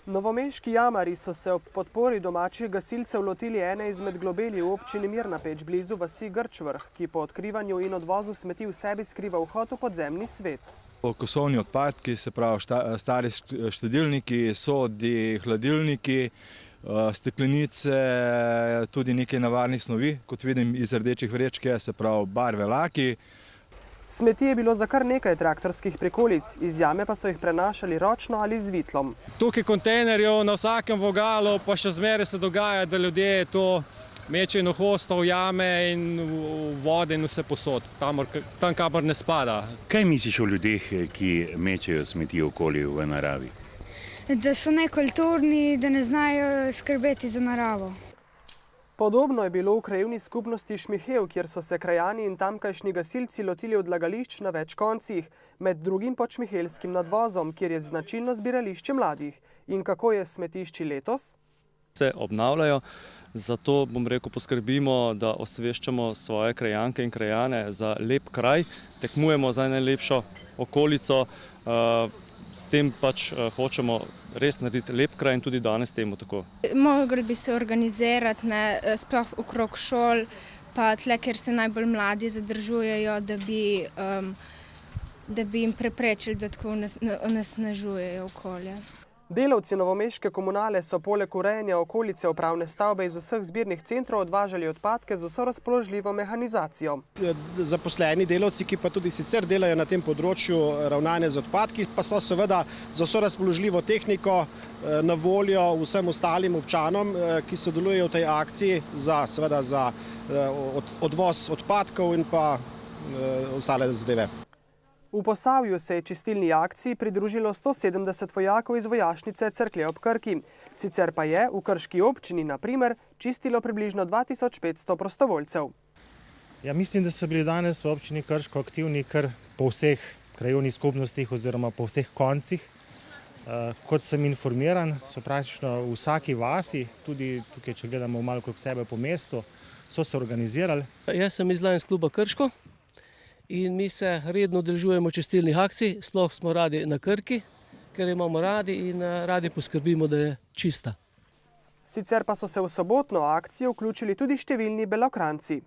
Novomeški jamarji so se ob podpori domačih gasilcev lotili ene izmed globeli v občini Mirna Peč blizu vasi Grčvrh, ki po odkrivanju in odvozu smeti v sebi skriva vhod v podzemni svet. Kosovni odpadki, se pravi stari štedilniki, sodi, hladilniki, steklenice, tudi nekaj nevarnih snovi, kot vidim iz rdečih vrečke, se pravi barve, laki. Smeti je bilo za kar nekaj traktorskih prikolic, iz jame pa so jih prenašali ročno ali z vitlom. Tukaj kontejnerjev na vsakem vogalu, pa še zmeraj se dogaja, da ljudje to mečejo na hosto v jame in v vode in vse posod, tam, kamor ne spada. Kaj misliš o ljudeh, ki mečejo smeti okoli v naravi? Da so nekulturni, da ne znajo skrbeti za naravo. Podobno je bilo v krajevni skupnosti Šmihev, kjer so se krajani in tamkajšnji gasilci lotili odlagališč na več koncih, med drugim pod šmihelskim nadvozom, kjer je značilno zbirališče mladih. In kako je s smetišči letos? Se obnavljajo, zato poskrbimo, da osveščamo svoje krajanke in krajane za lep kraj, tekmujemo za najlepšo okolico, s tem hočemo res narediti lep kraj in tudi danes temu tako. Mogli bi se organizirati, sploh okrog šol, pa tle, kjer se najbolj mladi zadržujejo, da bi jim preprečili, da tako onesnažujejo okolje. Delavci novomeške komunale so poleg urejanja okolice upravne stavbe iz vseh zbirnih centrov odvažali odpadke z vso razpoložljivo mehanizacijo. Zaposleni delavci, ki pa tudi sicer delajo na tem področju ravnanja z odpadki, pa so seveda za vso razpoložljivo tehniko na voljo vsem ostalim občanom, ki sodelujejo v tej akciji za odvoz odpadkov in pa ostale zadeve. V Posavju se je čistilni akciji pridružilo 170 vojakov iz vojašnice Cerklje ob Krki. Sicer pa je v krški občini, na primer, čistilo približno 2500 prostovoljcev. Ja, mislim, da so bili danes v občini Krško aktivni kar po vseh krajevnih skupnostih oziroma po vseh koncih. Kot sem informiran, so praktično v vsaki vasi, tudi tukaj, če gledamo malo okrog sebe po mestu, so se organizirali. Jaz sem iz Lions kluba Krško. In mi se redno udeležujemo čistilnih akcij, sploh smo radi na Krki, ker imamo radi in radi poskrbimo, da je čista. Sicer pa so se v sobotno akcijo vključili tudi številni Belokranjci.